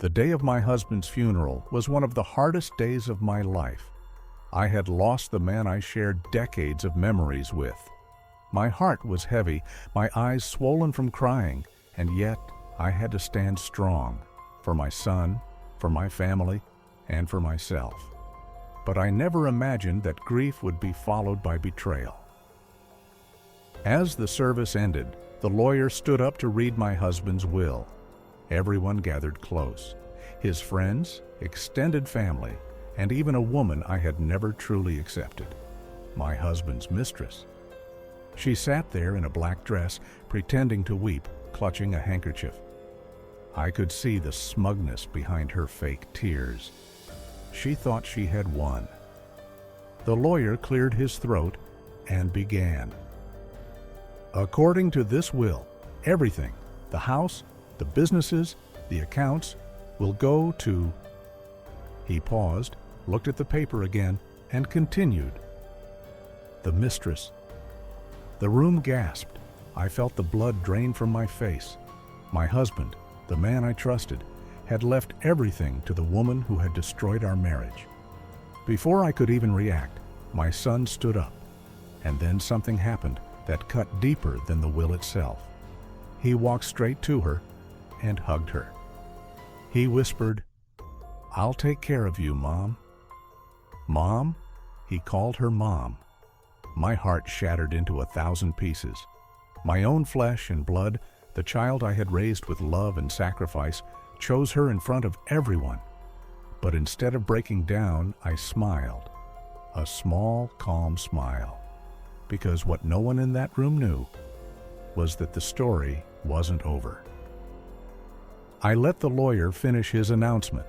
The day of my husband's funeral was one of the hardest days of my life. I had lost the man I shared decades of memories with. My heart was heavy, my eyes swollen from crying, and yet I had to stand strong for my son, for my family, and for myself. But I never imagined that grief would be followed by betrayal. As the service ended, the lawyer stood up to read my husband's will. Everyone gathered close. His friends, extended family, and even a woman I had never truly accepted. My husband's mistress. She sat there in a black dress, pretending to weep, clutching a handkerchief. I could see the smugness behind her fake tears. She thought she had won. The lawyer cleared his throat and began. According to this will, everything, the house, the businesses, the accounts, will go to... He paused, looked at the paper again, and continued. The mistress. The room gasped. I felt the blood drain from my face. My husband, the man I trusted, had left everything to the woman who had destroyed our marriage. Before I could even react, my son stood up, and then something happened that cut deeper than the will itself. He walked straight to her and hugged her. He whispered, "I'll take care of you, Mom." Mom? He called her Mom. My heart shattered into 1,000 pieces. My own flesh and blood, the child I had raised with love and sacrifice, chose her in front of everyone. But instead of breaking down, I smiled. A small, calm smile. Because what no one in that room knew was that the story wasn't over. I let the lawyer finish his announcement.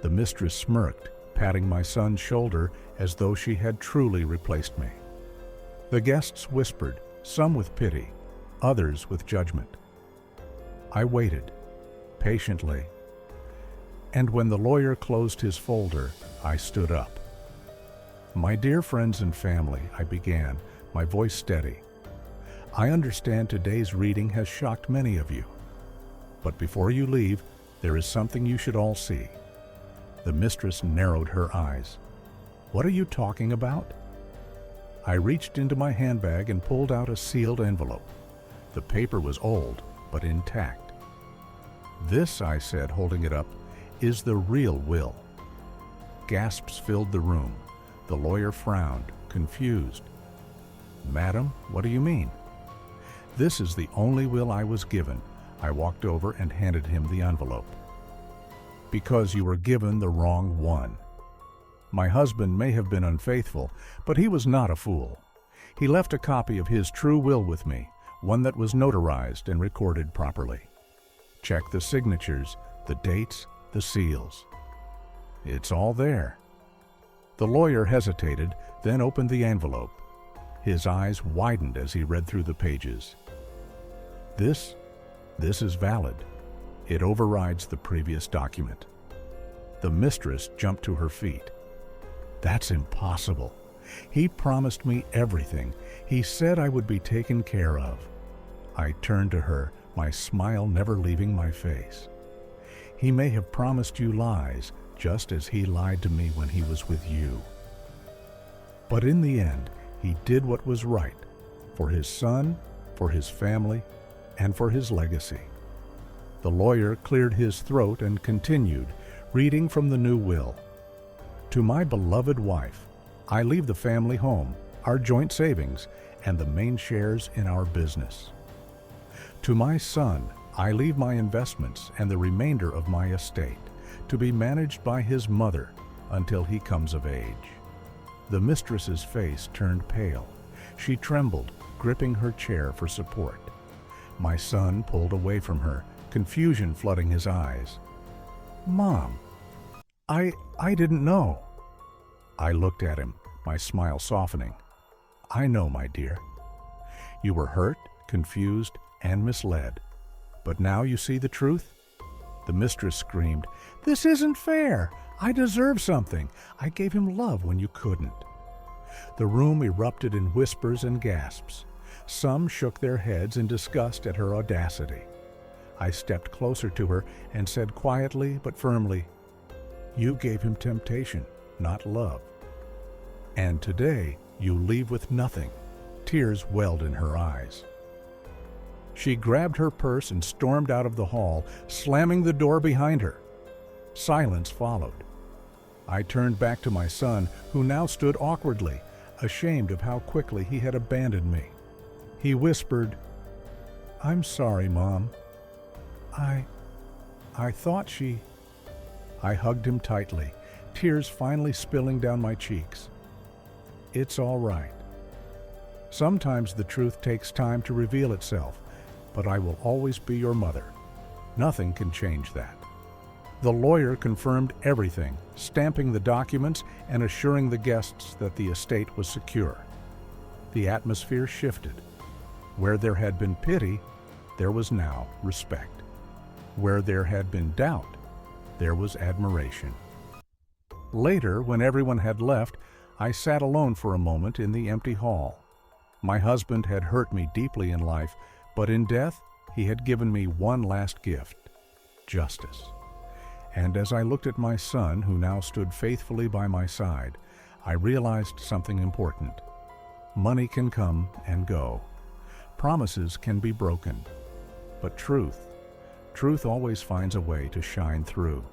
The mistress smirked, patting my son's shoulder as though she had truly replaced me. The guests whispered, some with pity, others with judgment. I waited, patiently. And when the lawyer closed his folder, I stood up. My dear friends and family, I began, my voice steady. I understand today's reading has shocked many of you. But before you leave, there is something you should all see. The mistress narrowed her eyes. What are you talking about? I reached into my handbag and pulled out a sealed envelope. The paper was old, but intact. This, I said, holding it up, is the real will. Gasps filled the room. The lawyer frowned, confused. Madam, what do you mean? This is the only will I was given. I walked over and handed him the envelope. Because you were given the wrong one. My husband may have been unfaithful, but he was not a fool. He left a copy of his true will with me, one that was notarized and recorded properly. Check the signatures, the dates, the seals. It's all there. The lawyer hesitated, then opened the envelope. His eyes widened as he read through the pages. This is valid. It overrides the previous document. The mistress jumped to her feet. That's impossible. He promised me everything. He said I would be taken care of. I turned to her, my smile never leaving my face. He may have promised you lies, just as he lied to me when he was with you. But in the end, he did what was right, for his son, for his family, and for his legacy. The lawyer cleared his throat and continued, reading from the new will. To my beloved wife, I leave the family home, our joint savings, and the main shares in our business. To my son, I leave my investments and the remainder of my estate, to be managed by his mother until he comes of age. The mistress's face turned pale. She trembled, gripping her chair for support. My son pulled away from her, confusion flooding his eyes. Mom, I didn't know. I looked at him, my smile softening. I know, my dear. You were hurt, confused, and misled. But now you see the truth? The mistress screamed, "This isn't fair! I deserve something! I gave him love when you couldn't." The room erupted in whispers and gasps. Some shook their heads in disgust at her audacity. I stepped closer to her and said quietly but firmly, "You gave him temptation, not love. And today you leave with nothing." Tears welled in her eyes. She grabbed her purse and stormed out of the hall, slamming the door behind her. Silence followed. I turned back to my son, who now stood awkwardly, ashamed of how quickly he had abandoned me. He whispered, "I'm sorry, Mom. I thought she..." I hugged him tightly, tears finally spilling down my cheeks. "It's all right. Sometimes the truth takes time to reveal itself, but I will always be your mother. Nothing can change that." The lawyer confirmed everything, stamping the documents and assuring the guests that the estate was secure. The atmosphere shifted. Where there had been pity, there was now respect. Where there had been doubt, there was admiration. Later, when everyone had left, I sat alone for a moment in the empty hall. My husband had hurt me deeply in life, but in death, he had given me one last gift: justice. And as I looked at my son, who now stood faithfully by my side, I realized something important. Money can come and go. Promises can be broken. But truth always finds a way to shine through.